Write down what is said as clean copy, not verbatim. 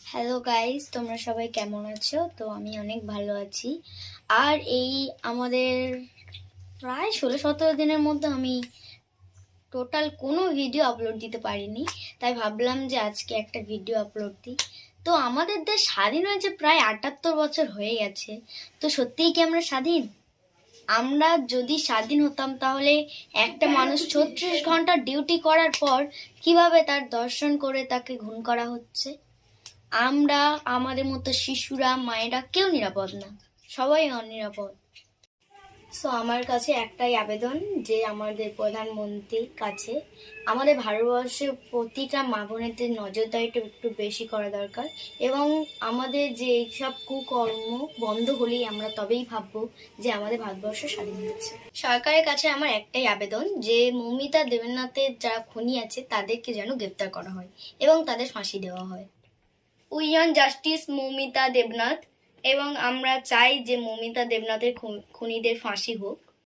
Hello guys, তোমরা সবাই কেমন আছো? তো আমি অনেক ভালো আছি। আর এই আমাদের প্রায় 16-17 দিনের মধ্যে আমি টোটাল কোনো ভিডিও আপলোড দিতে পারিনি, তাই ভাবলাম যে আজকে একটা ভিডিও আপলোড দিই। তো আমাদের দেশ স্বাধীন হয়েছে প্রায় 78 বছর হয়ে গেছে। তো সত্যিই কি আমরা স্বাধীন? আমরা যদি স্বাধীন হতাম তাহলে একটা মানুষ 36 ঘন্টা ডিউটি করার পর কিভাবে তার দর্শন করে তাকে খুন করা হচ্ছে? আমরা, আমাদের মতো শিশুরা, মায়েরা কেউ নিরাপদ না, সবাই অনিরাপদ। সো আমার কাছে একটাই আবেদন যে আমাদের প্রধানমন্ত্রীর কাছে আমাদের ভারতবর্ষের প্রতিটা মা বোনেদের নজরদারিটা একটু বেশি করা দরকার, এবং আমাদের যে এইসব কুকর্ম বন্ধ হলেই আমরা তবেই ভাববো যে আমাদের ভারতবর্ষ স্বাধীন হয়েছে। সরকারের কাছে আমার একটাই আবেদন যে মৌমিতা দেবনাথের যারা খুনি আছে তাদেরকে যেন গ্রেপ্তার করা হয় এবং তাদের ফাঁসি দেওয়া হয়। We want justice Moumita Debnath, এবং আমরা চাই যে মৌমিতা দেবনাথের খুনিদের ফাঁসি হোক।